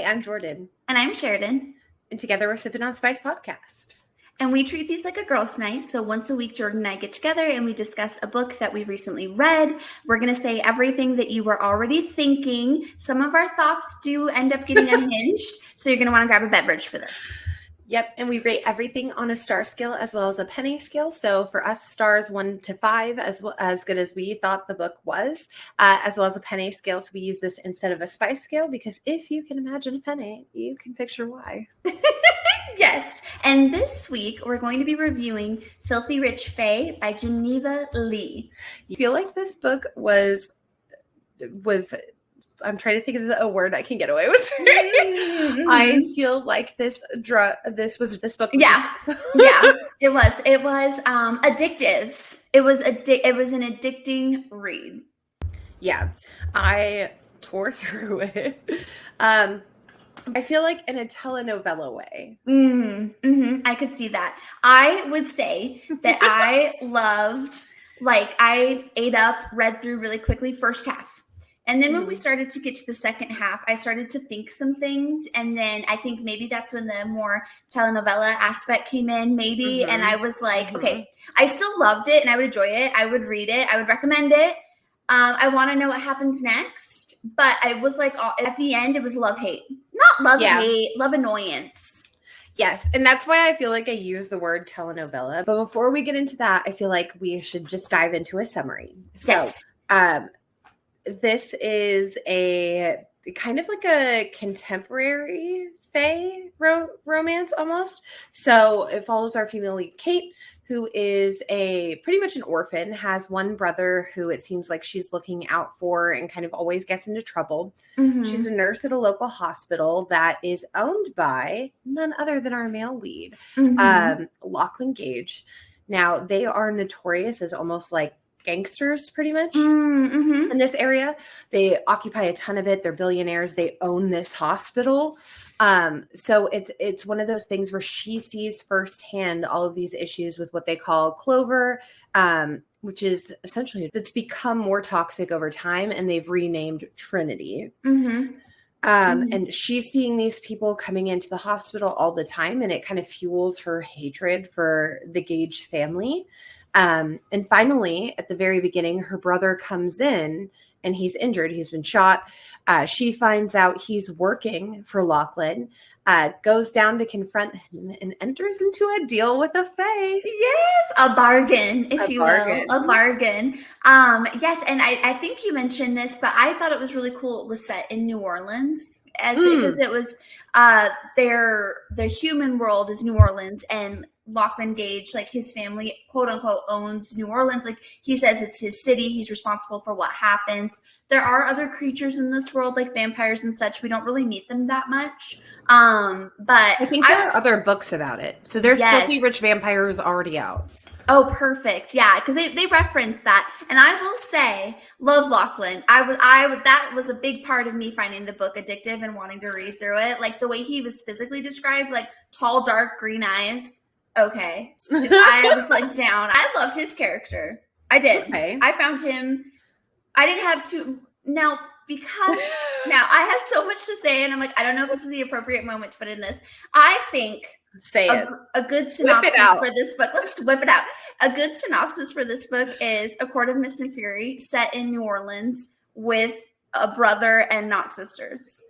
I'm Jordan. And I'm Sheridan. And together we're Sippin on Spice podcast. And we treat these like a girls' night. So once a week, Jordan and I get together and we discuss a book that we recently read. We're going to say everything that you were already thinking. Some of our thoughts do end up getting unhinged. So you're going to want to grab a beverage for this. Yep. And we rate everything on a star scale as well as a penny scale. So for us, stars 1 to 5, as good as we thought the book was, as well as a penny scale. So we use this instead of a spice scale because if you can imagine a penny, you can picture why. Yes. And this week, we're going to be reviewing Filthy Rich Fae by Geneva Lee. I feel like this book was I'm trying to think of a word I can get away with. Mm-hmm. I feel like this book. Yeah. Yeah, it was addictive. It was an addicting read. Yeah. I tore through it. I feel like in a telenovela way. I could see that. I would say that I ate up, read through really quickly first half. And then when we started to get to the second half, I started to think some things. And then I think maybe that's when the more telenovela aspect came in, maybe. And I was like, okay, I still loved it and I would enjoy it. I would read it. I would recommend it. I want to know what happens next. But I was like, at the end, it was love-hate. Not love-hate, love annoyance. Yes, and that's why I feel like I use the word telenovela. But before we get into that, I feel like we should just dive into a summary. Yes. So, this is a kind of like a contemporary fae romance almost. So it follows our female lead, Kate, who is pretty much an orphan, has one brother who it seems like she's looking out for and kind of always gets into trouble. She's a nurse at a local hospital that is owned by none other than our male lead, Lachlan Gage. Now, they are notorious as almost like gangsters pretty much in this area. They occupy a ton of it. They're billionaires. They own this hospital. So it's one of those things where she sees firsthand all of these issues with what they call Clover, which is essentially it's become more toxic over time, and they've renamed Trinity. And she's seeing these people coming into the hospital all the time, and it kind of fuels her hatred for the Gage family. And finally, at the very beginning, her brother comes in and he's injured. He's been shot. She finds out he's working for Lachlan, goes down to confront him and enters into a deal with a fae. Yes, a bargain, if you will. A bargain. Yes, and I think you mentioned this, but I thought it was really cool. It was set in New Orleans because it was their human world is New Orleans, and Lachlan Gage, like his family, quote unquote, owns New Orleans. Like he says it's his city. He's responsible for what happens. There are other creatures in this world, like vampires and such. We don't really meet them that much. But I think there are other books about it. So there's Filthy Rich Vampires already out. Oh, perfect. Yeah, because they reference that. And I will say, love Lachlan. That was a big part of me finding the book addictive and wanting to read through it. Like the way he was physically described, like tall, dark, green eyes. Okay. I was like down. I loved his character. I did. Okay. I found him. I didn't have to now because now I have so much to say, and I'm like, I don't know if this is the appropriate moment to put in this. I think a good synopsis for this book. Let's just whip it out. A good synopsis for this book is A Court of Mist and Fury set in New Orleans with a brother and not sisters.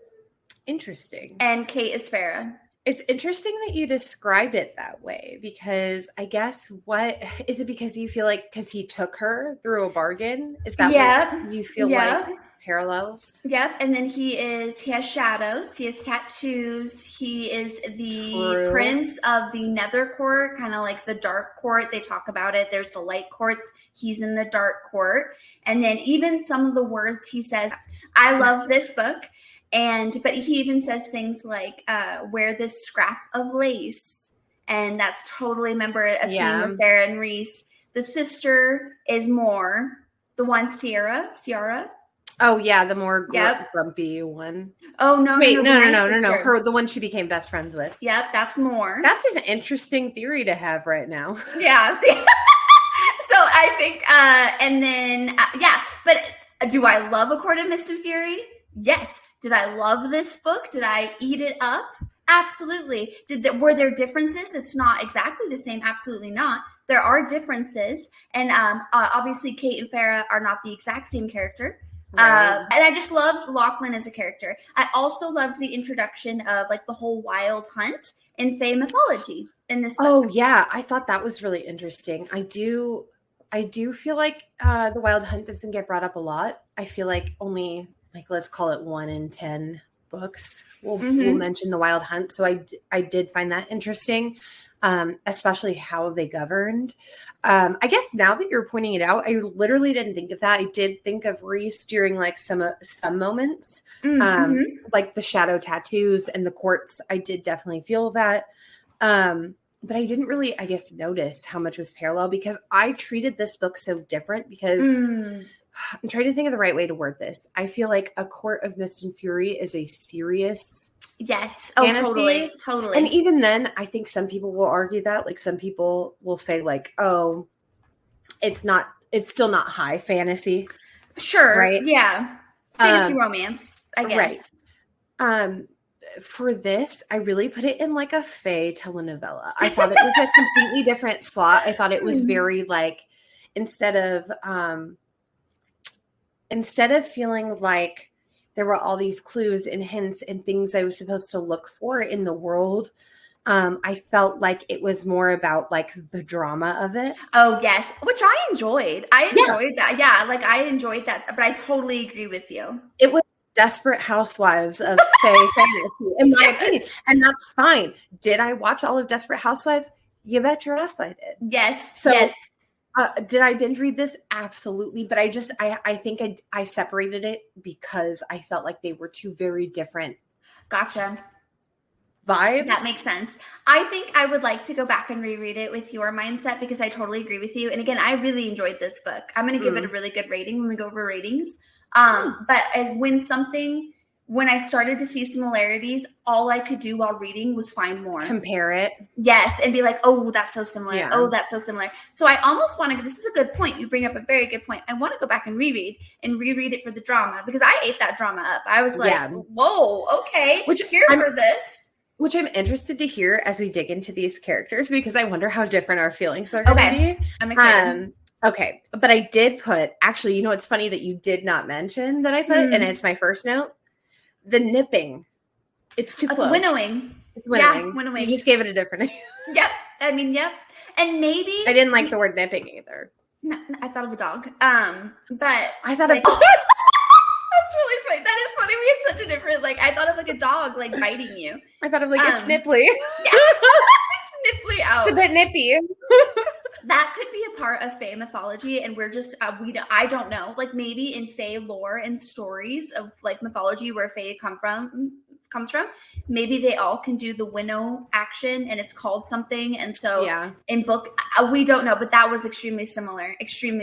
Interesting. And Kate is Farah. It's interesting that you describe it that way because I guess what is it because you feel like because he took her through a bargain? Is that what you feel like parallels? Yep. And then he has shadows. He has tattoos. He is the prince of the nether court, kind of like the dark court. They talk about it. There's the light courts. He's in the dark court. And then even some of the words he says, I love this book. But he even says things like, wear this scrap of lace. And that's totally, remember a scene with Farah and Reese. The sister is more, the one Ciara. Oh, yeah, the more grumpy one. Oh, no. Wait, no. Her, the one she became best friends with. Yep, that's more. That's an interesting theory to have right now. Yeah. So I think, but do I love A Court of Mist and Fury? Yes. Did I love this book? Did I eat it up? Absolutely. Were there differences? It's not exactly the same. Absolutely not. There are differences. And obviously Kate and Farah are not the exact same character. Right. And I just loved Lachlan as a character. I also loved the introduction of like the whole wild hunt in Fae mythology in this book. Oh yeah, I thought that was really interesting. I do feel like the wild hunt doesn't get brought up a lot. I feel like only like, let's call it 1 in 10 books will mention the wild hunt. So I did find that interesting, especially how they governed. I guess now that you're pointing it out, I literally didn't think of that. I did think of Reese during like some moments, like the shadow tattoos and the courts. I did definitely feel that. But I didn't really, I guess, notice how much was parallel because I treated this book so different because I'm trying to think of the right way to word this. I feel like A Court of Mist and Fury is a serious fantasy. Totally. And even then, I think some people will argue that. Like some people will say like, oh, it's still not high fantasy. Sure. Right. Yeah. Fantasy romance, I guess. Right. For this, I really put it in like a Fae telenovela. I thought it was a completely different slot. I thought it was very like, instead of feeling like there were all these clues and hints and things I was supposed to look for in the world, I felt like it was more about like the drama of it. Oh yes, which I enjoyed. I enjoyed that. Yeah, like I enjoyed that. But I totally agree with you. It was Desperate Housewives of Fae fantasy, in my opinion, and that's fine. Did I watch all of Desperate Housewives? You bet your ass I did. Yes. So, yes. Did I binge read this? Absolutely. But I think I separated it because I felt like they were two very different Gotcha. vibes. That makes sense. I think I would like to go back and reread it with your mindset because I totally agree with you. And again, I really enjoyed this book. I'm going to give it a really good rating when we go over ratings. But when I started to see similarities, all I could do while reading was find more. Compare it. Yes. And be like, oh, that's so similar. Yeah. Oh, that's so similar. So I almost want to, this is a good point. You bring up a very good point. I want to go back and reread it for the drama because I ate that drama up. I was like, whoa, okay. For this. Which I'm interested to hear as we dig into these characters because I wonder how different our feelings are going to be. I'm excited. Okay. But I did put, actually, you know, it's funny that you did not mention that I put, and it's my first note, the nipping. It's too close. Winnowing. It's winnowing. Yeah, winnowing. You just gave it a different name. Yep. I mean, yep. And maybe. I didn't like the word nipping either. No, I thought of a dog. But. I thought like, of. That's really funny. That is funny. We had such a different, like, I thought of like a dog, like, biting you. I thought of like, it's nipply. Yeah. It's nipply out. It's a bit nippy. That could be a part of Fae mythology, and we're just I don't know. Like maybe in Fae lore and stories of like mythology where Fae comes from, maybe they all can do the winnow action, and it's called something. And so in book, we don't know, but that was extremely similar. And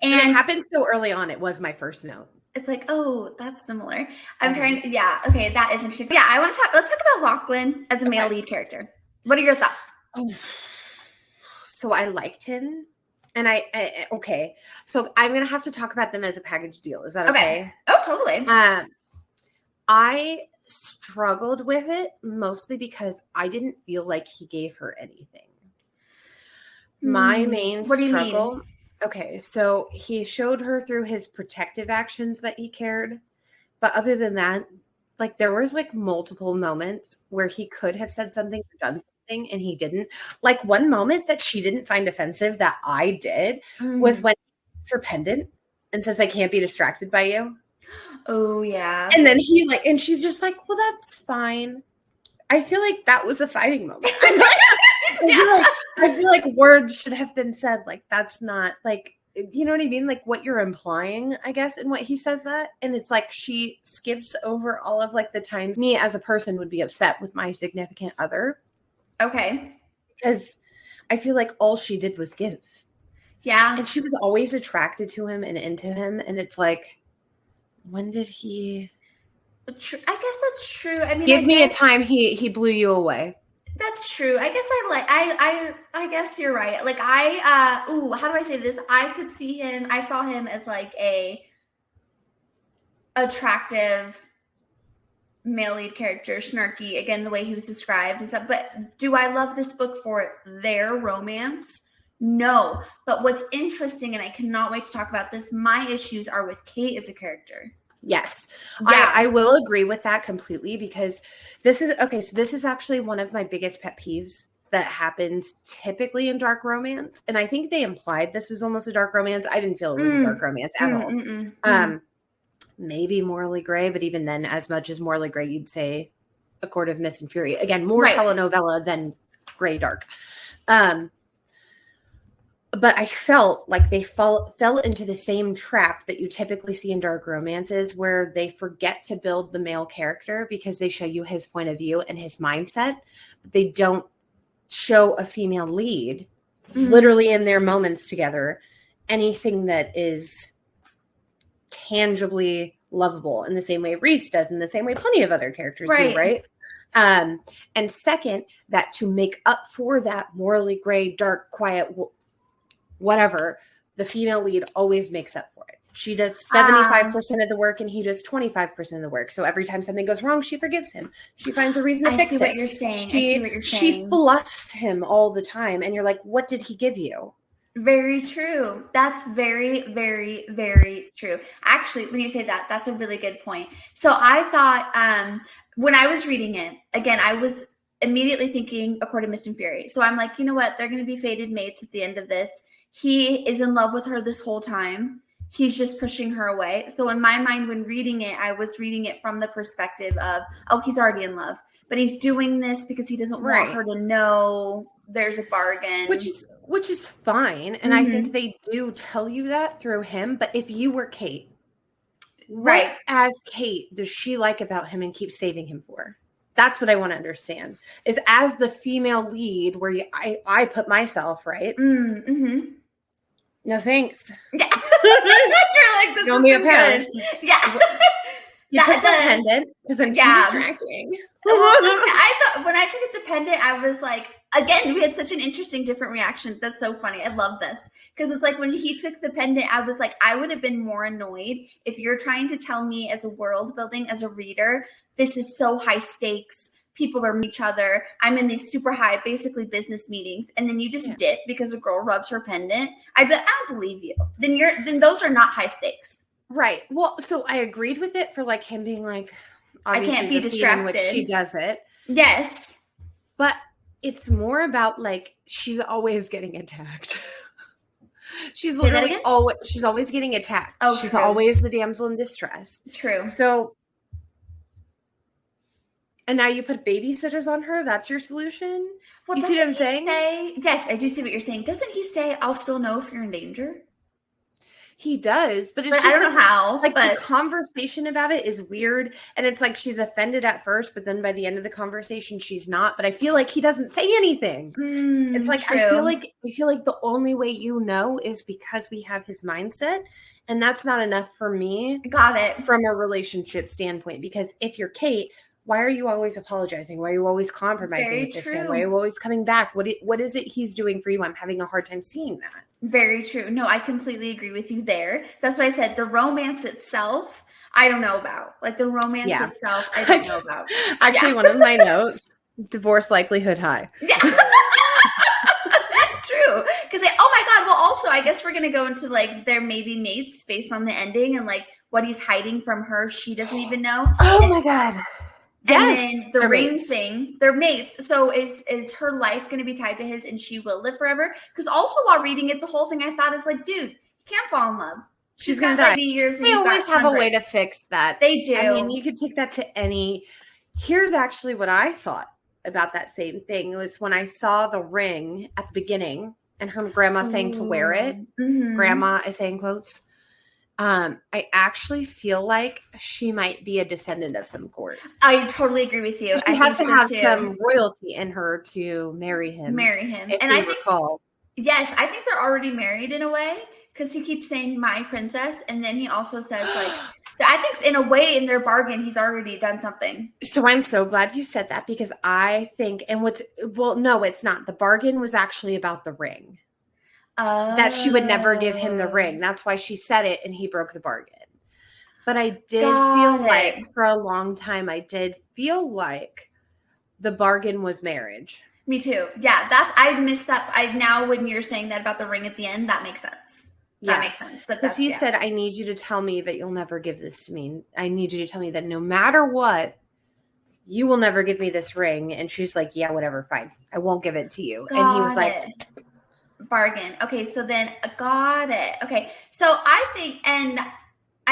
it happened so early on. It was my first note. It's like, oh, that's similar. I'm trying. Yeah. Okay. That is interesting. Yeah. Let's talk about Lachlan as a male lead character. What are your thoughts? So I liked him, and I okay. So I'm gonna have to talk about them as a package deal. Is that okay? Oh, totally. I struggled with it mostly because I didn't feel like he gave her anything. My main struggle. What do you mean? Okay, so he showed her through his protective actions that he cared, but other than that, like there was like multiple moments where he could have said something or done something and he didn't. Like one moment that she didn't find offensive that I did was when he gets her pendant and says, I can't be distracted by you. Oh yeah. And then and she's just like, well, that's fine. I feel like that was a fighting moment. I feel like words should have been said. Like, that's not like, you know what I mean? Like what you're implying, I guess, in what he says that. And it's like, she skips over all of like the times me as a person would be upset with my significant other. Okay. Because I feel like all she did was give. Yeah. And she was always attracted to him and into him. And it's like, when did he? I guess that's true. I mean, give me a time he blew you away. That's true. I guess I guess you're right. Like how do I say this? I could see him. I saw him as like a attractive male lead character, snarky, again, the way he was described and stuff. But do I love this book for their romance? No. But what's interesting, and I cannot wait to talk about this, my issues are with Kate as a character. Yes. Yeah. I will agree with that completely, because this is actually one of my biggest pet peeves that happens typically in dark romance. And I think they implied this was almost a dark romance. I didn't feel it was a dark romance at all. Maybe Morally Gray, but even then, as much as Morally Gray, you'd say A Court of Mist and Fury. Again, more telenovela than gray dark. But I felt like they fell into the same trap that you typically see in dark romances, where they forget to build the male character because they show you his point of view and his mindset. But they don't show a female lead, literally in their moments together, anything that is tangibly lovable in the same way Reese does, in the same way plenty of other characters do, right? And second, that to make up for that morally gray, dark, quiet, whatever, the female lead always makes up for it. She does 75% of the work and he does 25% of the work. So every time something goes wrong, she forgives him. She finds a reason to fix it. I see what you're saying. She fluffs him all the time. And you're like, what did he give you? Very true. That's very, very, very true. Actually, when you say that, that's a really good point. So I thought when I was reading it, again, I was immediately thinking A Court of Mist and Fury. So I'm like, you know what? They're going to be fated mates at the end of this. He is in love with her this whole time. He's just pushing her away. So in my mind, when reading it, I was reading it from the perspective of, oh, he's already in love, but he's doing this because he doesn't want her to know there's a bargain. Which is fine. And I think they do tell you that through him. But if you were Kate, what as Kate does she like about him and keep saving him for? That's what I want to understand. Is as the female lead, where I put myself, right? No thanks. Yeah. You're like, this Show me a pen. Yeah. You took the pendant because I'm too distracting. Well, I thought when I took the pendant, I was like, again, we had such an interesting, different reaction. That's so funny. I love this because it's like when he took the pendant, I was like, I would have been more annoyed if you're trying to tell me as a world building, as a reader, this is so high stakes. People are each other. I'm in these super high, basically business meetings, and then you just dip because a girl rubs her pendant. I don't believe you. Then those are not high stakes, right? Well, so I agreed with it for like him being like, I can't be distracted. In which she does it, yes, but it's more about like she's always getting attacked. She's literally always getting attacked. Oh, she's always the damsel in distress. True. So. And now you put babysitters on her? That's your solution? Well, you see what I'm saying? Yes, I do see what you're saying. Doesn't he say, I'll still know if you're in danger? He does, but it's just I don't know how. The conversation about it is weird. And it's like she's offended at first, but then by the end of the conversation, she's not. But I feel like he doesn't say anything. It's like I feel like the only way you know is because we have his mindset. And that's not enough for me. Got it. From a relationship standpoint. Because if you're Kate, why are you always apologizing? Why are you always compromising with this man? Why are you always coming back? What is it he's doing for you? I'm having a hard time seeing that. Very true. No, I completely agree with you there. That's why I said the romance itself, I don't know about. Like the romance itself, I don't know about. Actually, one of my notes, divorce likelihood high. Yeah. True. Because, oh my God. Well, also, I guess we're going to go into like their maybe mates based on the ending and like what he's hiding from her. She doesn't even know. Oh my God. And then the ring thing, they're mates. So is her life going to be tied to his and she will live forever? Because also while reading it, the whole thing I thought is like, dude, you can't fall in love. She's going to die. They always have a way to fix that. They do. I mean, you could take that to any. Here's actually what I thought about that same thing. It was when I saw the ring at the beginning and her grandma saying to wear it. Grandma, I say in quotes. I actually feel like she might be a descendant of some court. I totally agree with you. She has to have some royalty in her to marry him. And I think, yes, I think they're already married in a way because he keeps saying my princess. And then he also says like, I think in a way in their bargain, he's already done something. So I'm so glad you said that because I think, no, it's not. The bargain was actually about the ring. That she would never give him the ring. That's why she said it and he broke the bargain. But I did feel like for a long time, I did feel like the bargain was marriage. Me too. Yeah, I missed that. Now when you're saying that about the ring at the end, that makes sense. That makes sense. Because he said, I need you to tell me that you'll never give this to me. I need you to tell me that no matter what, you will never give me this ring. And she's like, yeah, whatever, fine. I won't give it to you. And he was like, bargain. Okay, so then got it. Okay, so I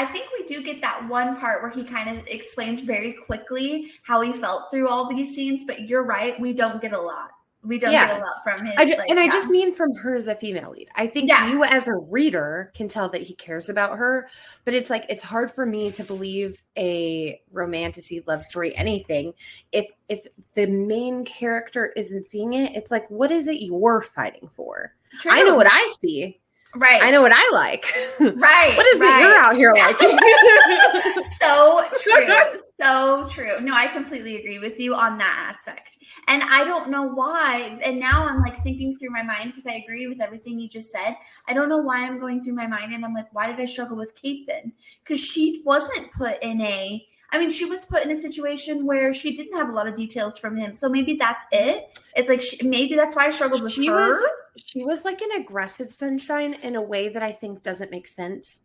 think we do get that one part where he kind of explains very quickly how he felt through all these scenes, but you're right, we don't get a lot. We don't get a lot from his. I just mean from her as a female lead. I think you as a reader can tell that he cares about her, but it's like, it's hard for me to believe a romantasy, love story, anything. If the main character isn't seeing it, it's like, what is it you're fighting for? True. I know what I see. Right. I know what I like. Right. What is it you're out here liking? So true. So true. No, I completely agree with you on that aspect. And I don't know why. And now I'm like thinking through my mind, because I agree with everything you just said. I don't know why I'm going through my mind. And I'm like, why did I struggle with Kate then? Because she wasn't put in she was put in a situation where she didn't have a lot of details from him. So maybe that's it. It's like, maybe that's why I struggled with her. She was like an aggressive sunshine in a way that I think doesn't make sense.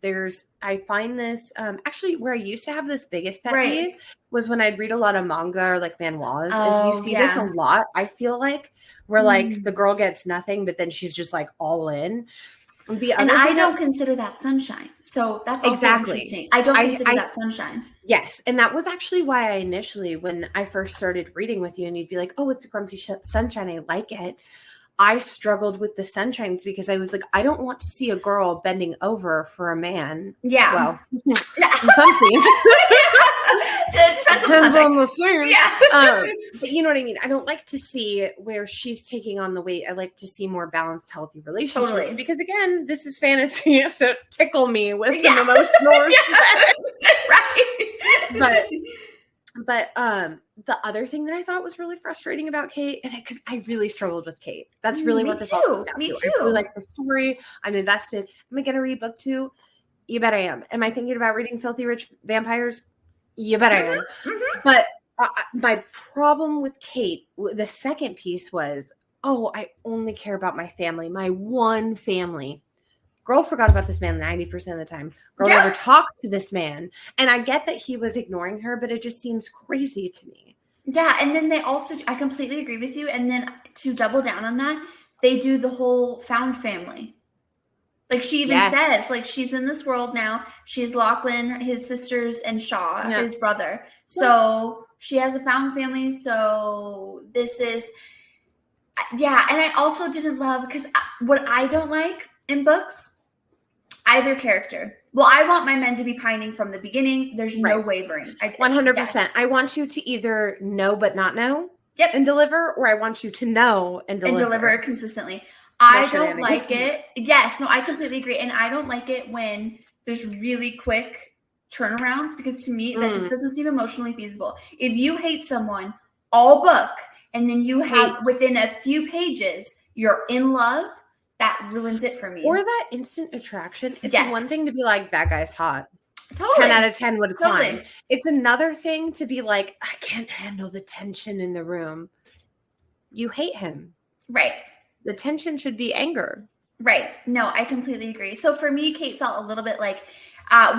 I find this, actually where I used to have this biggest pet peeve was when I'd read a lot of manga or like manhwas. As you see this a lot, I feel like, where like the girl gets nothing, but then she's just like all in. And I don't consider that sunshine. So that's also interesting. I don't consider that sunshine. Yes. And that was actually why I initially, when I first started reading with you and you'd be like, oh, it's a grumpy sunshine, I like it. I struggled with the sunshines because I was like, I don't want to see a girl bending over for a man. Yeah. Well, in some scenes. It depends on the scene. Yeah. But you know what I mean? I don't like to see where she's taking on the weight. I like to see more balanced, healthy relationships. Totally. Because again, this is fantasy, so tickle me with some emotional respect. Right. But the other thing that I thought was really frustrating about Kate, and because I really struggled with Kate. That's really what this all comes down to. I really like the story. I'm invested. Am I going to read book 2? You bet I am. Am I thinking about reading Filthy Rich Vampires? You bet I am. Mm-hmm. But my problem with Kate, the second piece was, I only care about my family, my one family. Girl forgot about this man 90% of the time. Girl never talked to this man. And I get that he was ignoring her, but it just seems crazy to me. Yeah. And then I completely agree with you. And then to double down on that, they do the whole found family. Like she even says, like, she's in this world now. She's Lachlan, his sisters, and Shaw, his brother. So she has a found family. So this is, and I also didn't love, because what I don't like in books, either character. Well, I want my men to be pining from the beginning. There's no wavering. 100%. Yes. I want you to either know but not know and deliver, or I want you to know and deliver. And deliver consistently. I don't like it. Yes, no, I completely agree. And I don't like it when there's really quick turnarounds, because to me, that just doesn't seem emotionally feasible. If you hate someone all book and then you have within a few pages, you're in love, that ruins it for me. Or that instant attraction. It's one thing to be like, that guy's hot. Totally. 10 out of 10 would climb. It's another thing to be like, I can't handle the tension in the room. You hate him. Right. The tension should be anger. Right. No, I completely agree. So for me, Kate felt a little bit like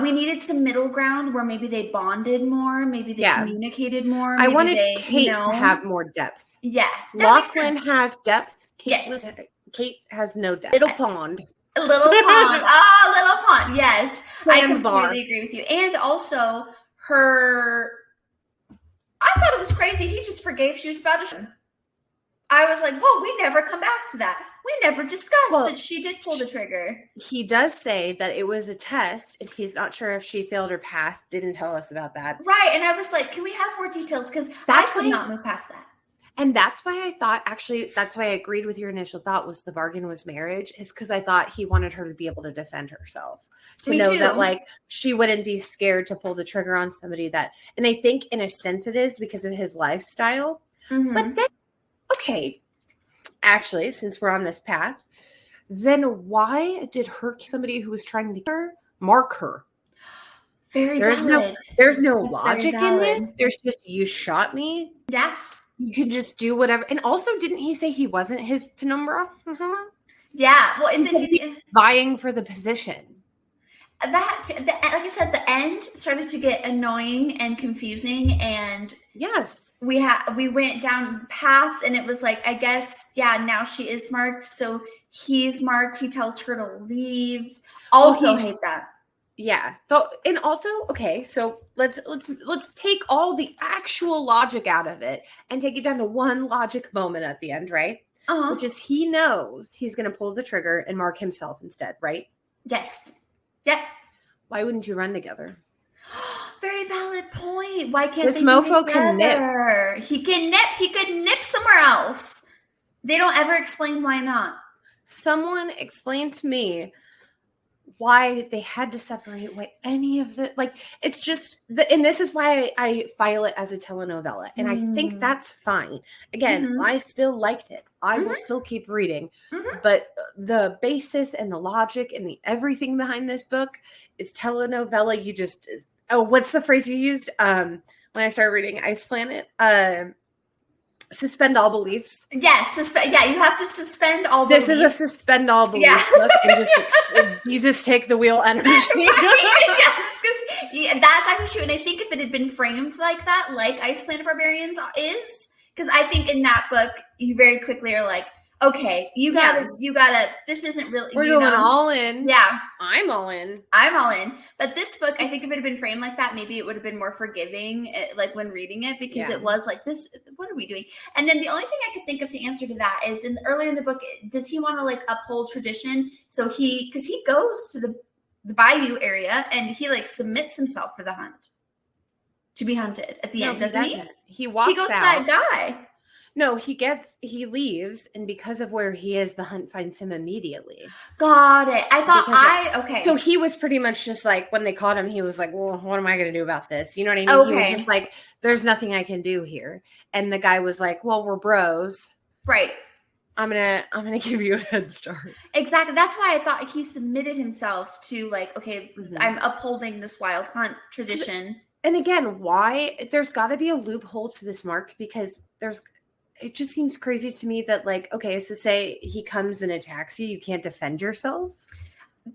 we needed some middle ground where maybe they bonded more, maybe they communicated more. I wanted Kate to have more depth. Yeah. Lachlan has depth. Kate has no depth. Little pond. Little pond. Little pond. Yes. I completely agree with you. And also I thought it was crazy. He just forgave. She was about to. I was like, whoa, we never come back to that. We never discussed that she did pull the trigger. He does say that it was a test, and he's not sure if she failed or passed. Didn't tell us about that. Right. And I was like, can we have more details? Because I could not move past that. And that's why I thought, actually, that's why I agreed with your initial thought was the bargain was marriage, is because I thought he wanted her to be able to defend herself. To know that, like, she wouldn't be scared to pull the trigger on somebody that, and I think in a sense it is because of his lifestyle. Mm-hmm. But then, okay, actually, since we're on this path, then why did somebody who was trying to mark her? Very There's valid. there's no That's very logic in valid. this. There's just, you shot me. Yeah. You can just do whatever. And also, didn't he say he wasn't his penumbra? Yeah. Well, He said he was vying for the position. Like I said, the end started to get annoying and confusing, and Yes, we went down paths, and it was like, I guess, yeah, now she is marked, so he's marked. He tells her to leave. Also, hate that. Yeah. So, and also, okay, so let's take all the actual logic out of it and take it down to one logic moment at the end, right? Which is, he knows he's going to pull the trigger and mark himself instead, right? Yes. Yep. Why wouldn't you run together? Very valid point. Why can't this they mofo be can nip? He can nip. He could nip somewhere else. They don't ever explain why not. Someone explain to me why they had to separate, why any of the, like, it's just and this is why I file it as a telenovela, and I think that's fine. Again, I still liked it. I will still keep reading, but the basis and the logic and the everything behind this book is telenovela. You just, what's the phrase you used when I started reading Ice Planet? Suspend all beliefs. Yes, yeah, you have to suspend all beliefs. This is a suspend all beliefs book, and just Jesus take the wheel energy. Yes, because that's actually true. And I think if it had been framed like that, like Ice Planet Barbarians is, because I think in that book you very quickly are like, okay, you gotta. This isn't really. We're going all in. Yeah, I'm all in. But this book, I think if it had been framed like that, maybe it would have been more forgiving, like when reading it, because it was like, this. What are we doing? And then the only thing I could think of to answer to that is, earlier in the book, does he want to like uphold tradition? So because he goes to the bayou area and he like submits himself for the hunt to be hunted at the end, doesn't he? He walks. He goes out. to that guy. No, he leaves, and because of where he is, the hunt finds him immediately. Got it. I thought okay. So he was pretty much just like, when they caught him, he was like, well, what am I going to do about this? You know what I mean? Okay. He was just like, there's nothing I can do here. And the guy was like, well, we're bros. Right. I'm gonna give you a head start. Exactly. That's why I thought he submitted himself to like, okay, I'm upholding this wild hunt tradition. And again, why? There's got to be a loophole to this mark, because it just seems crazy to me that, like, okay, so say he comes and attacks you, you can't defend yourself.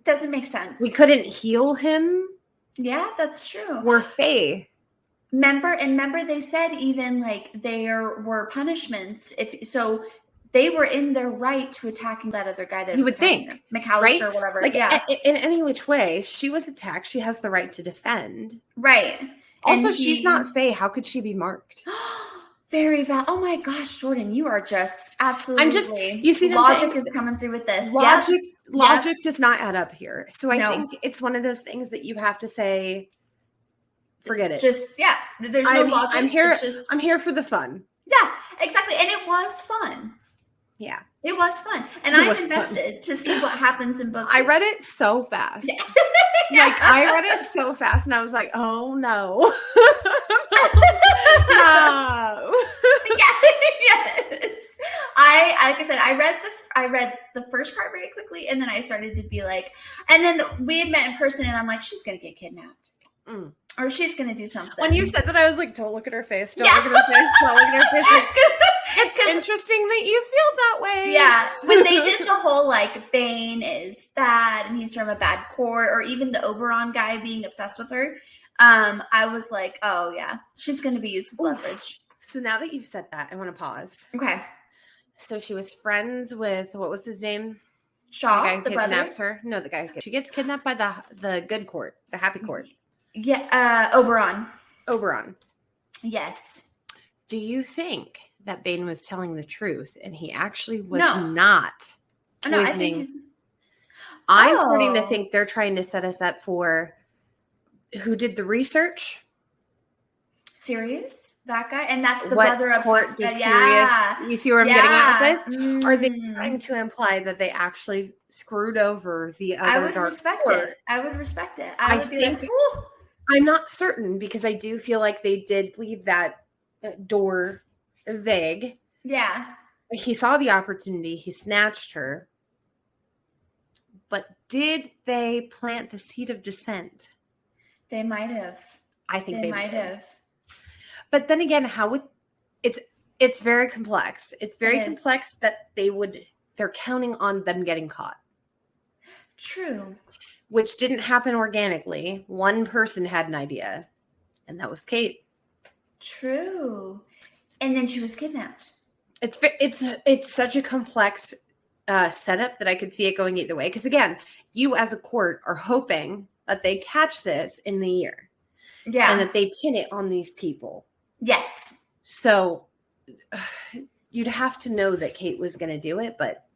Doesn't make sense. We couldn't heal him. Yeah, that's true. We're Fae. Remember they said even like there were punishments so they were in their right to attacking that other guy that you would think McAllister, right? Or whatever. Like, yeah. In any which way, she was attacked. She has the right to defend. Right. Also, she's not Fae. How could she be marked? Very valid. Oh my gosh, Jordan, you are just absolutely. You see, logic is coming through with this. Logic does not add up here. So I think it's one of those things that you have to say, forget it. Just there's no logic. I'm here for the fun. Yeah, exactly, and it was fun. Yeah, it was fun, and I'm invested to see what happens in book 2. I read it so fast. I read it so fast, and I was like, oh no. No. Yes. Like I said, I read the first part very quickly, and then I started to be like, and then we had met in person, and I'm like, she's gonna get kidnapped, or she's gonna do something. When you said that, I was like, don't look at her face. Don't look at her face. Don't look at her face. It's interesting that you feel that way. Yeah, when they did the whole like Bane is bad and he's from a bad court, or even the Oberon guy being obsessed with her. I was like, oh yeah, she's going to be used as leverage. So now that you've said that, I want to pause. Okay. So she was friends with, what was his name? Shaw, the guy who brother? kidnaps her. No, the guy. She gets kidnapped by the good court, the happy court. Yeah, Oberon. Yes. Do you think that Bane was telling the truth and he actually was not poisoning? No, I'm starting to think they're trying to set us up for who did the research. Sirius, that guy, and that's the brother of court did Sirius. You see where I'm getting at with this? Are they trying to imply that they actually screwed over the other? I would respect it. I would respect it. I would think. Like, I'm not certain, because I do feel like they did leave that door vague. Yeah. He saw the opportunity. He snatched her. But did they plant the seed of dissent? They might have. I think they might did. have. But then again, it's very complex. It's very complex that they're counting on them getting caught. True. Which didn't happen organically. One person had an idea, and that was Kate. True. And then she was kidnapped. It's such a complex setup that I could see it going either way. Because again, you as a court are hoping that they catch this in the year. Yeah. And that they pin it on these people. Yes. So you'd have to know that Kate was going to do it, but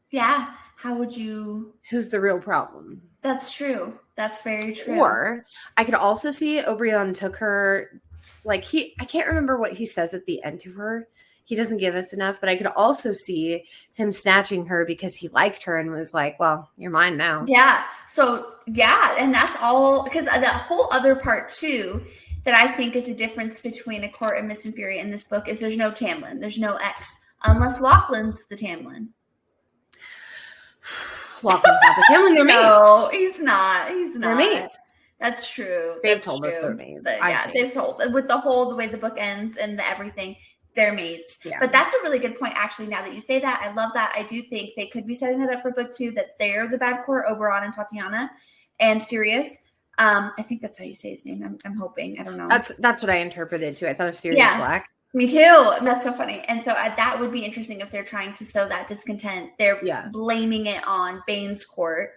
yeah, how would you? Who's the real problem? That's true. That's very true. Or I could also see Obrion took her, like I can't remember what he says at the end to her. He doesn't give us enough, but I could also see him snatching her because he liked her and was like, well, you're mine now. Yeah. So, yeah. And that's all, because that whole other part too, that I think is a difference between A Court of Mist and Fury in this book is there's no Tamlin. There's no X. Unless Lachlan's the Tamlin. Lachlan's not the Tamlin. They're mates. No, he's not. He's not. They're mates. That's true. They've told us they're mates. They've told. With the way the book ends and the everything, they're mates. Yeah. But that's a really good point, actually, now that you say that. I love that. I do think they could be setting that up for book 2, that they're the bad court, Oberon and Tatiana, and Sirius. I think that's how you say his name. I'm hoping. I don't know. That's what I interpreted too. I thought of Sirius Black. Me too. That's so funny. And so that would be interesting if they're trying to sow that discontent. They're blaming it on Bane's court.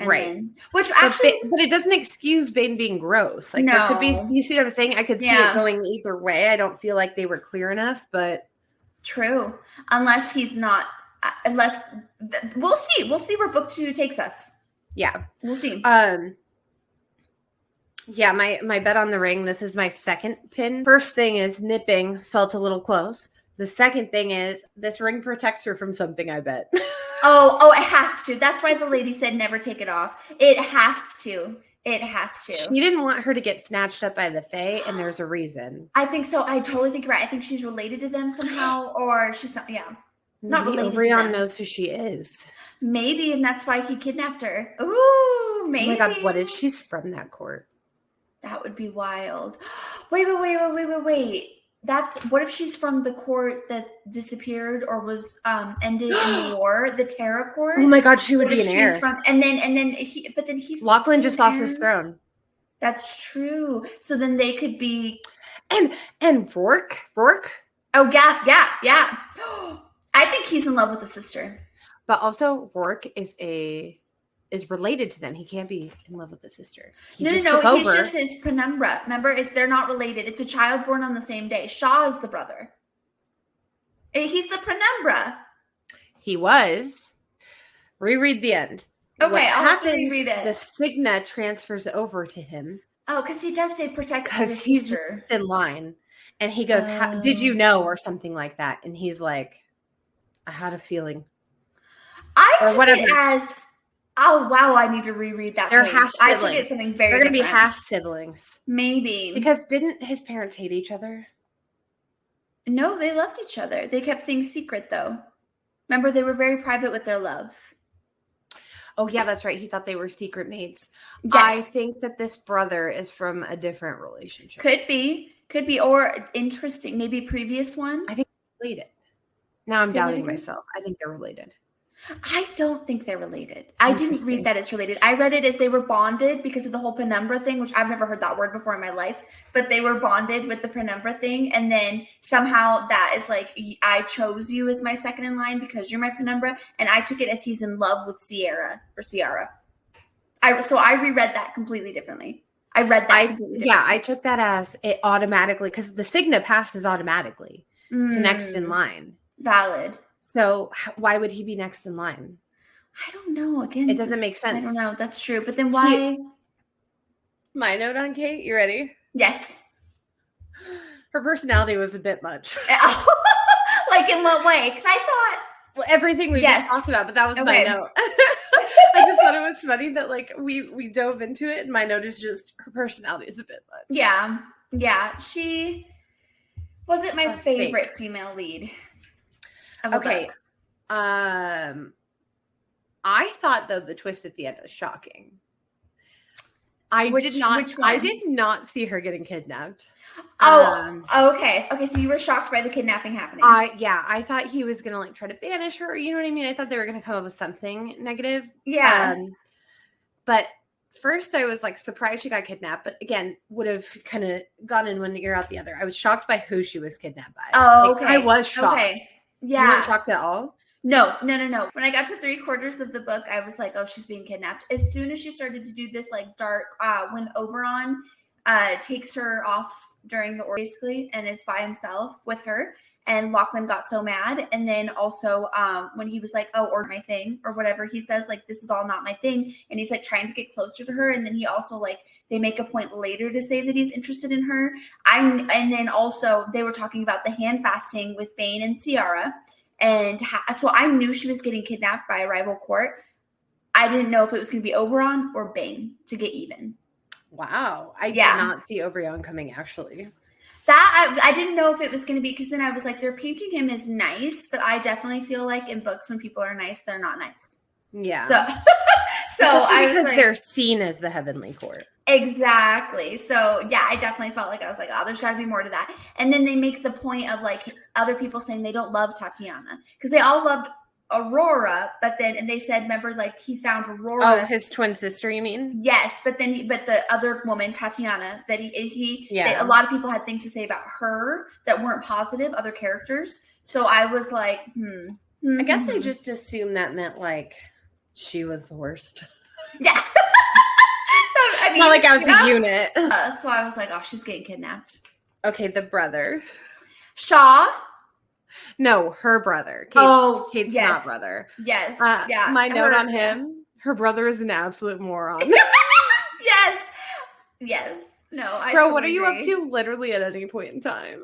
Right. Which actually. But it doesn't excuse Bane being gross. Like, there could be, you see what I'm saying? I could see it going either way. I don't feel like they were clear enough, but. True. Unless he's not, we'll see. We'll see where book 2 takes us. Yeah. We'll see. Yeah, my bet on the ring, this is my second pin. First thing is nipping felt a little close. The second thing is this ring protects her from something, I bet. Oh, it has to. That's why the lady said never take it off. It has to. It has to. She didn't want her to get snatched up by the Fae, and there's a reason. I think so. I totally think you're right. I think she's related to them somehow, or she's not, not related Obrion to them. Knows who she is. Maybe, and that's why he kidnapped her. Ooh, maybe. Oh my God, what if she's from that court? That would be wild. Wait. What if she's from the court that disappeared or was ended in the war, the Terra court? Oh my God, she would be an heir. And then he's Lachlan just lost his throne. That's true. So then they could be and Rourke. Oh yeah. I think he's in love with the sister. But also Rourke is related to them. He can't be in love with the sister. No. He's just his penumbra. Remember, they're not related. It's a child born on the same day. Shaw is the brother. He's the penumbra. He was. Reread the end. Okay, I'll have to reread it. The Signa transfers over to him. Oh, because he does say protect his sister. Because he's in line. And he goes, did you know? Or something like that. And he's like, I had a feeling. I took it as... Oh, wow, I need to reread that. They're half siblings. I took it something very They're going to be different. half siblings. Maybe. Because didn't his parents hate each other? No, they loved each other. They kept things secret, though. Remember, they were very private with their love. Oh, yeah, that's right. He thought they were secret mates. Yes. I think that this brother is from a different relationship. Could be. Or interesting. Maybe previous one. I think they're related. Now I'm doubting myself. I think they're related. I don't think they're related. I didn't read that it's related. I read it as they were bonded because of the whole penumbra thing, which I've never heard that word before in my life, but they were bonded with the penumbra thing. And then somehow that is like, I chose you as my second in line because you're my penumbra. And I took it as he's in love with Ciara. So I reread that completely differently. I read that completely differently. Yeah, I took that as it automatically, because the Signa passes automatically to next in line. Valid. So why would he be next in line? I don't know. Again, it doesn't make sense. I don't know. That's true. But then why? My note on Kate. You ready? Yes. Her personality was a bit much. Like in what way? Because I thought everything we just talked about, but that was my note. I just thought it was funny that like we dove into it, and my note is just her personality is a bit much. Yeah. She wasn't my favorite female lead. Okay. I thought though the twist at the end was shocking. I Which one? I did not see her getting kidnapped. Okay. So you were shocked by the kidnapping happening. I thought he was gonna like try to banish her. You know what I mean? I thought they were gonna come up with something negative. Yeah. But first I was like surprised she got kidnapped, but again, would have kind of gone in one ear out the other. I was shocked by who she was kidnapped by. Oh, okay. I was shocked. Okay. Yeah. You weren't shocked at all? No. When I got to 3/4 of the book, I was like, oh, she's being kidnapped. As soon as she started to do this like dark, when Oberon takes her off during the basically and is by himself with her, and Lachlan got so mad. And then also when he was like, oh, or my thing or whatever, he says like, this is all not my thing. And he's like trying to get closer to her. And then he also like, they make a point later to say that he's interested in her. And then also they were talking about the hand fasting with Bane and Ciara. And so I knew she was getting kidnapped by a rival court. I didn't know if it was going to be Oberon or Bane to get even. Wow. I did not see Oberon coming, actually. That I didn't know if it was going to be, because then I was like, they're painting him as nice, but I definitely feel like in books when people are nice, they're not nice. Yeah. So I was because they're seen as the heavenly court. Exactly. So yeah, I definitely felt like I was like, oh, there's got to be more to that. And then they make the point of like other people saying they don't love Tatiana because they all loved Aurora, but then, and they said, remember, like he found Aurora. Oh, his twin sister, you mean? Yes, but then, but the other woman, Tatiana, that a lot of people had things to say about her that weren't positive, other characters. So I was like, I guess I just assumed that meant like she was the worst. Yeah. I mean, not like as a unit. So I was like, oh, she's getting kidnapped. Okay, the brother. Shaw. No, her brother. Kate's yes. Not brother. Yes. Yeah. My note on him, her brother is an absolute moron. Yes. No, I Bro, totally what are you agree. up to literally at any point in time?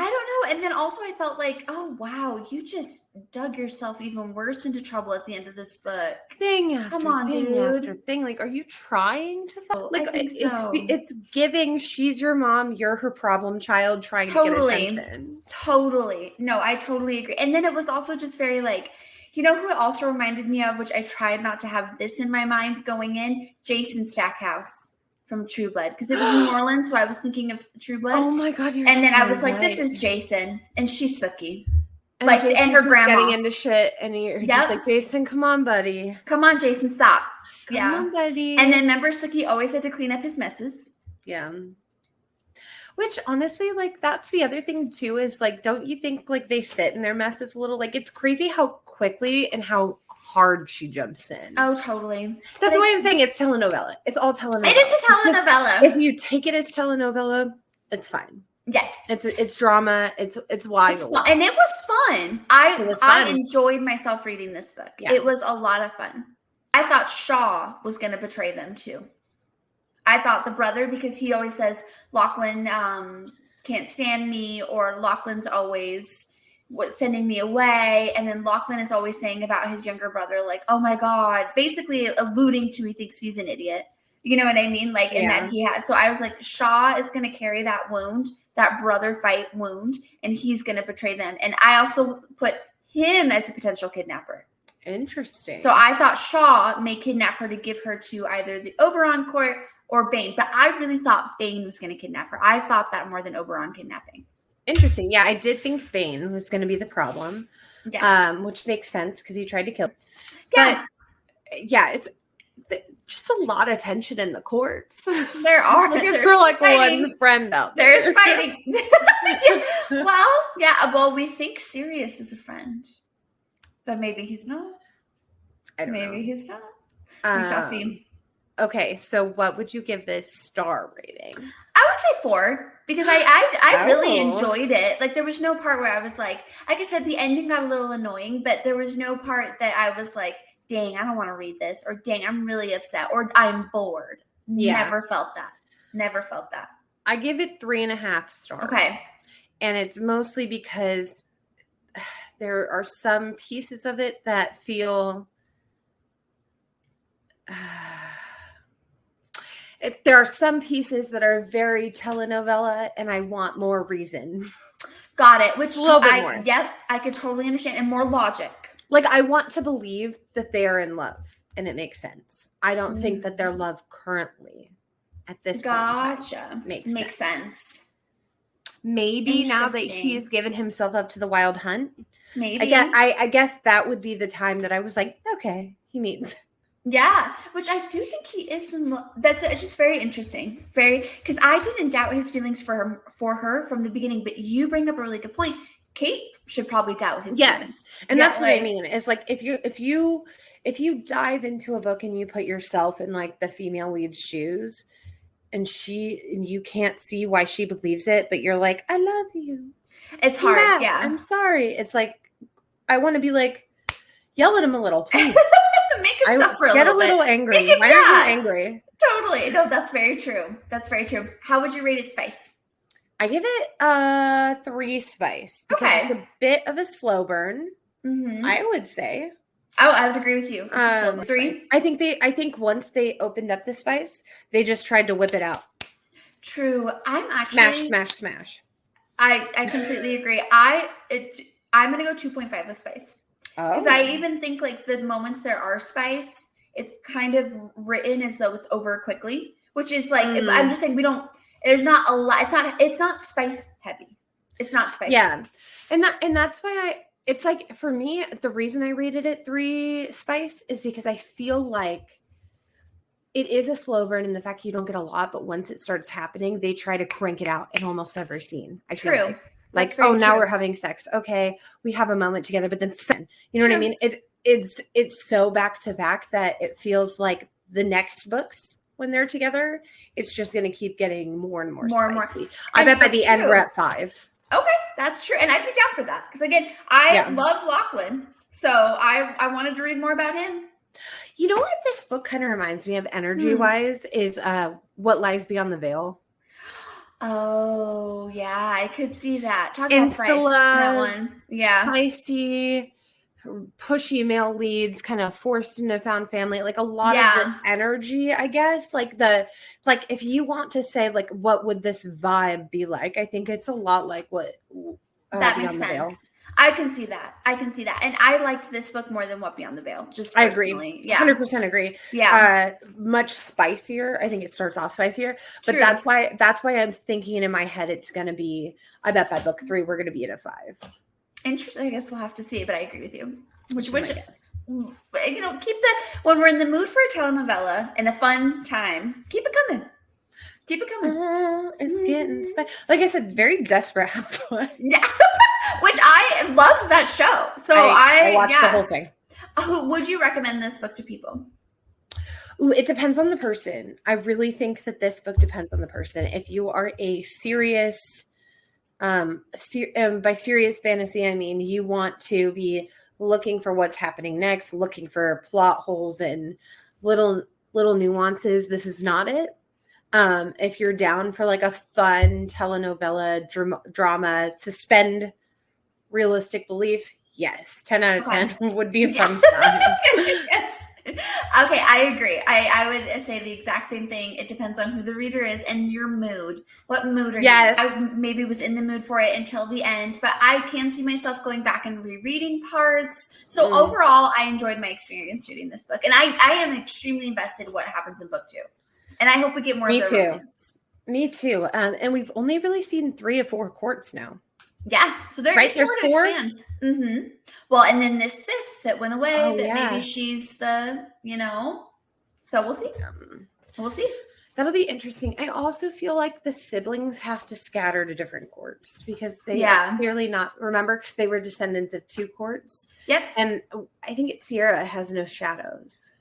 I don't know. And then also I felt like, oh, wow, you just dug yourself even worse into trouble at the end of this book. Thing after thing. Like, are you trying to like I think so. It's giving she's your mom, you're her problem child trying to get attention. Totally. No, I totally agree. And then it was also just very like, you know who it also reminded me of, which I tried not to have this in my mind going in? Jason Stackhouse from True Blood, because it was New Orleans, so I was thinking of True Blood. Oh my god, and then I was like, this is Jason, and she's Sookie. And like, Jason's and her grandma getting into shit, and you're just like, Jason, come on, buddy. Come on, Jason, stop. Come on, buddy. And then remember, Sookie always had to clean up his messes. Yeah. Which honestly, like, that's the other thing too, is like, don't you think like they sit in their messes a little? Like, it's crazy how quickly and how hard she jumps in. Oh, totally. That's why I'm saying it's telenovela. It's all telenovela. It is a telenovela. If you take it as telenovela, it's fine. Yes. It's drama. It's wild. And it was fun. I enjoyed myself reading this book. Yeah. It was a lot of fun. I thought Shaw was going to betray them too. I thought the brother, because he always says Lachlan can't stand me, or Lachlan's always sending me away, and then Lachlan is always saying about his younger brother, like, oh my god, basically alluding to he thinks he's an idiot. You know what I mean? Like, and that he has. So I was like, Shaw is going to carry that wound, that brother fight wound, and he's going to betray them. And I also put him as a potential kidnapper. Interesting. So I thought Shaw may kidnap her to give her to either the Oberon court or Bane, but I really thought Bane was going to kidnap her. I thought that more than Oberon kidnapping. Interesting. Yeah, I did think Bane was going to be the problem. Yes. Which makes sense because he tried to kill him. Yeah. But, yeah, it's just a lot of tension in the courts. There are. Looking for like fighting. One friend out there. There's fighting. Well, we think Sirius is a friend, but maybe he's not. Maybe he's not. We shall see. Okay, so what would you give this star rating? I would say 4 because I really enjoyed it. Like, there was no part where I was like I said, the ending got a little annoying, but there was no part that I was like, dang, I don't want to read this, or dang, I'm really upset, or I'm bored. Yeah. Never felt that. I give it 3.5 stars. Okay. And it's mostly because there are some pieces of it that feel there are some pieces that are very telenovela, and I want more reason. Got it. Which a little bit more. Yep, I could totally understand, and more logic. Like, I want to believe that they are in love, and it makes sense. I don't think that they're love currently. at this Gotcha. point. Makes sense. Maybe now that he's given himself up to the wild hunt. Maybe. I guess that would be the time that I was like, okay, he means. Yeah, which I do think he is. It's just very interesting. Because I didn't doubt his feelings for her from the beginning, but you bring up a really good point. Kate should probably doubt his feelings. And that's what I mean. Is like if you dive into a book and you put yourself in like the female lead's shoes, and you can't see why she believes it, but you're like, I love you. It's hard. Matt, yeah. I'm sorry. It's like, I want to be like, yell at him a little, please. Make him suffer a little bit. Get a little angry. Why are you angry? Totally. No, that's very true. How would you rate it spice? I give it 3 spice. Because it's a bit of a slow burn, I would say. Oh, I would agree with you. It's 3. I think once they opened up the spice, they just tried to whip it out. True. I'm actually smash. I completely agree. I'm gonna go 2.5 with spice. Because I even think like the moments there are spice, it's kind of written as though it's over quickly, which is like I'm just saying there's not a lot. It's not spice heavy. It's not spicy. Yeah. And that's why it's like, for me, the reason I rated it 3 spice is because I feel like it is a slow burn in the fact you don't get a lot, but once it starts happening, they try to crank it out in almost every scene. I feel True. Like, oh, now we're having sex. Okay, we have a moment together, but then you know what I mean? It's so back to back that it feels like the next books when they're together, it's just going to keep getting more and more spicy. I bet by the end we're at 5. Okay, that's true, and I'd be down for that because again, I love Lachlan, so I wanted to read more about him. You know what this book kind of reminds me of energy-wise is What Lies Beyond the Veil. Oh, yeah, I could see that. Talk about spice in that one. Yeah. Spicy, pushy male leads, kind of forced into found family, like a lot of the energy, I guess. Like if you want to say, like, what would this vibe be like? I think it's a lot like what that makes sense. I can see that. And I liked this book more than What Beyond the Veil. Just personally. I agree. Yeah. 100% agree. Yeah. Much spicier. I think it starts off spicier. But True. that's why I'm thinking in my head it's going to be, I bet by book 3 we're going to be at a 5. Interesting. I guess we'll have to see, but I agree with you. Which when we're in the mood for a telenovela and a fun time, keep it coming. It's getting spicy. Like I said, very Desperate Housewives. Yeah. Which I loved that show. So I watched the whole thing. Would you recommend this book to people? Ooh, it depends on the person. I really think that this book depends on the person. If you are a serious, by serious fantasy, I mean you want to be looking for what's happening next, looking for plot holes and little nuances. This is not it. If you're down for like a fun telenovela drama, suspend realistic belief, yes, 10 out of 10 would be a fun time. Yes. Okay, I agree. I would say the exact same thing. It depends on who the reader is and your mood. What mood are you in? I maybe was in the mood for it until the end, but I can see myself going back and rereading parts. So overall, I enjoyed my experience reading this book. And I am extremely invested in what happens in book 2. And I hope we get more of their romance. Me too. And we've only really seen 3 of 4 courts now. Yeah. So there's 4? Mm-hmm. Well, and then this 5th that went away maybe she's the, so we'll see. We'll see. That'll be interesting. I also feel like the siblings have to scatter to different courts because they clearly remember because they were descendants of 2 courts. Yep. And I think Sierra has no shadows.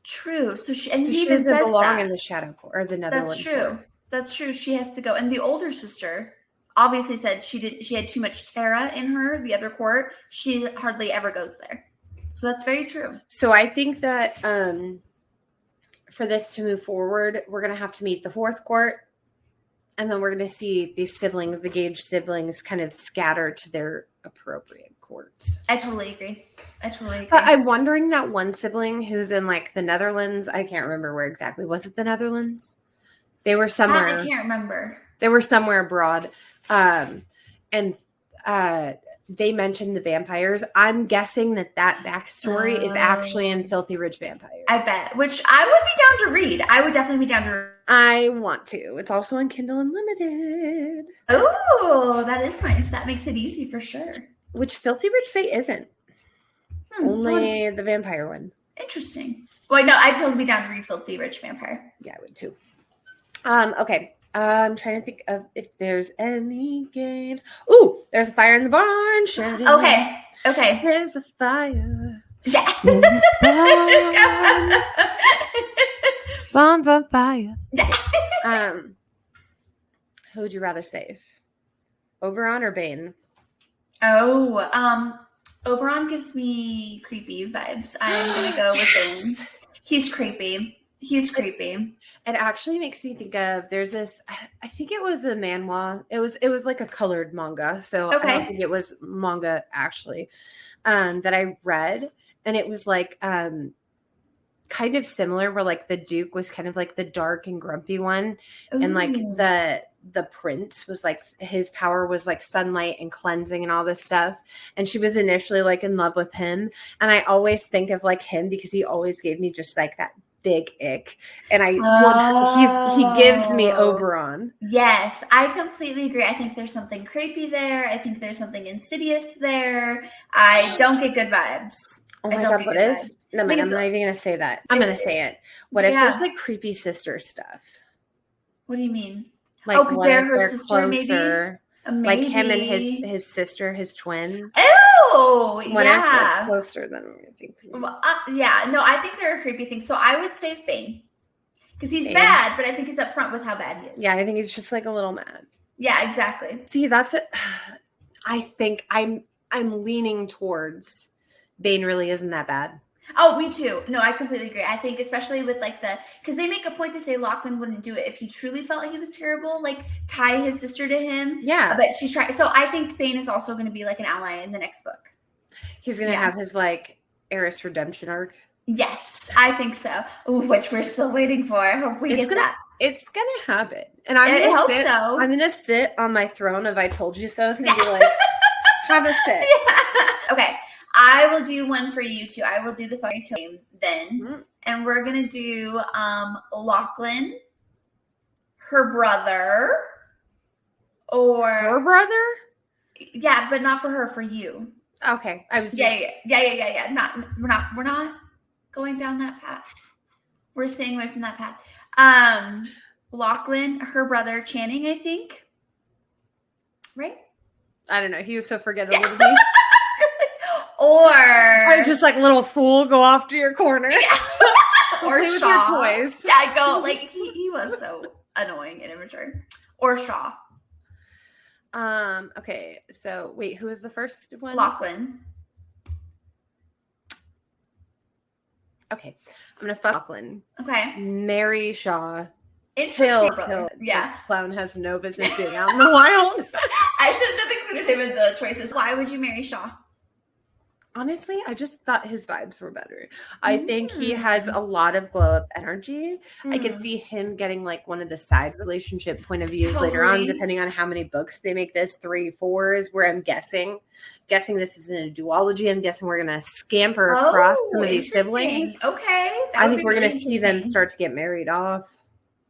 True. So she doesn't belong in the shadow court or the Netherlands. That's true. Court. That's true. She has to go. And the older sister obviously said she had too much Terra in her, the other court. She hardly ever goes there. So that's very true. So I think that for this to move forward, we're going to have to meet the 4th court. And then we're going to see these siblings, the Gage siblings, kind of scatter to their appropriate courts. I totally agree. I'm wondering that one sibling who's in like the Netherlands. I can't remember where exactly. Was it the Netherlands? They were somewhere. I can't remember. They were somewhere abroad. And they mentioned the vampires. I'm guessing that backstory is actually in Filthy Rich Vampires. I bet. Which I would be down to read. I would definitely be down to I want to. It's also on Kindle Unlimited. Oh, that is nice. That makes it easy for sure. Which Filthy Rich Fae isn't. Only the vampire one. Interesting. Well, no, I'd totally be down to read Filthy Rich Vampire. Yeah, I would too. Okay. I'm trying to think of if there's any games. Ooh, there's a fire in the barn. Sheridan. Okay. There's a fire. Yeah. Barn's on fire. Who would you rather save? Oberon or Bane? Oberon gives me creepy vibes. I'm gonna go with Bane. He's creepy. It actually makes me think of there's this. I think it was a manhwa. It was like a colored manga. So I don't think it was manga actually. That I read, and it was like kind of similar, where like the Duke was kind of like the dark and grumpy one, and like the prince was like his power was like sunlight and cleansing and all this stuff, and she was initially like in love with him, and I always think of like him because he always gave me just like that big ick, and he gives me Oberon. Yes, I completely agree. I think there's something creepy there. I think there's something insidious there. I don't get good vibes. Oh my god, what if? No, I'm not even gonna say that. I'm gonna say it. What if there's like creepy sister stuff? What do you mean? Like, because they're her sister, closer, like him and his sister, his twin. Oh, what if they're closer than we think? Well, yeah, no, I think there are creepy things. So I would say Bane, because he's bad, but I think he's upfront with how bad he is. Yeah, I think he's just like a little mad. Yeah, exactly. See, that's it. I think I'm leaning towards Bane really isn't that bad. Oh, me too. No, I completely agree. I think especially with like because they make a point to say Lachlan wouldn't do it if he truly felt like he was terrible, like tie his sister to him. Yeah. But she's trying. So I think Bane is also going to be like an ally in the next book. He's going to have his like Eris redemption arc. Yes, I think so. Which we're still waiting for. I hope we get that. It's going to happen. And I'm going to sit on my throne of I told you so. So be like, have a sit. Yeah. Okay. I will do one for you too. I will do the fairy tale game then. And we're going to do Lachlan, her brother, or... Her brother? Yeah, but not for her, for you. Okay. I was Yeah. We're not going down that path. We're staying away from that path. Lachlan, her brother, Channing, I think. Right? I don't know. He was so forgettable to me. Or I was just like, little fool, go off to your corner. Yeah. Or play with Shaw. Your toys. Yeah, go like he was so annoying and immature. Or Shaw. Okay, so wait, who was the first one? Lachlan. Okay, I'm gonna fuck Lachlan. Okay. Marry Shaw. Kill. Yeah. The clown has no business being out in the wild. I shouldn't have included him in the choices. Why would you marry Shaw? Honestly, I just thought his vibes were better. I think he has a lot of glow up energy. I could see him getting like one of the side relationship point of views later on, depending on how many books they make this. 3, 4 is where I'm guessing this isn't a duology. I'm guessing we're gonna scamper across some of these siblings. Okay. I think we're gonna see them start to get married off.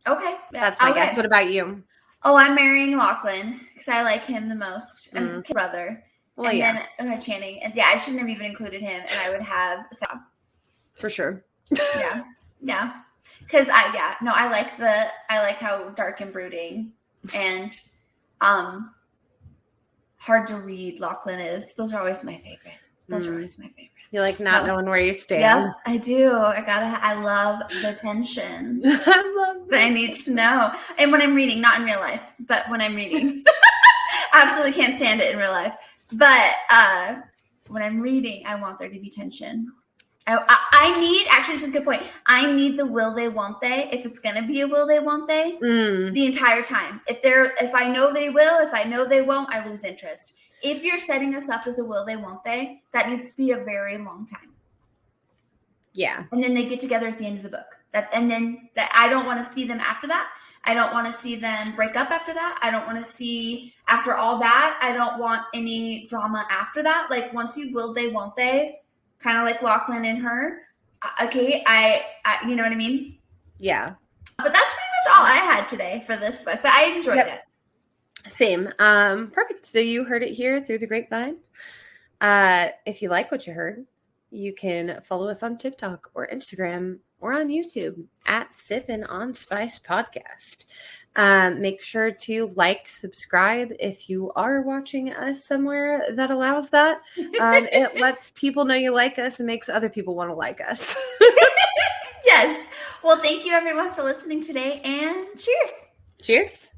Okay. That's my guess. What about you? Oh, I'm marrying Lachlan because I like him the most. And his brother. Well, and then Channing. And I shouldn't have even included him. And I would have Sam. For sure. Yeah. Because I like how dark and brooding and hard to read Lachlan is. Those are always my favorite. You like not knowing where you stand. Yeah, I do. I love the tension. I love that. I need to know. And when I'm reading, not in real life, but when I'm reading. Absolutely can't stand it in real life. But when I'm reading, I want there to be tension. I need, actually, this is a good point. I need the will they, won't they. If it's going to be a will they, won't they, the entire time. If I know they will, if I know they won't, I lose interest. If you're setting us up as a will they, won't they, that needs to be a very long time. Yeah. And then they get together at the end of the book. I don't want to see them after that. I don't want to see them break up after that. I don't want to see after all that. I don't want any drama after that. Like once you will they, won't they, kind of like Lachlan and her. Okay, I you know what I mean? Yeah. But that's pretty much almost all I had today for this book, but I enjoyed it. Same. Perfect. So you heard it here through the grapevine. If you like what you heard, you can follow us on TikTok or Instagram or on YouTube at Sippin on Spice Podcast. Make sure to like, subscribe if you are watching us somewhere that allows that. It lets people know you like us and makes other people want to like us. Yes. Well, thank you everyone for listening today, and cheers. Cheers.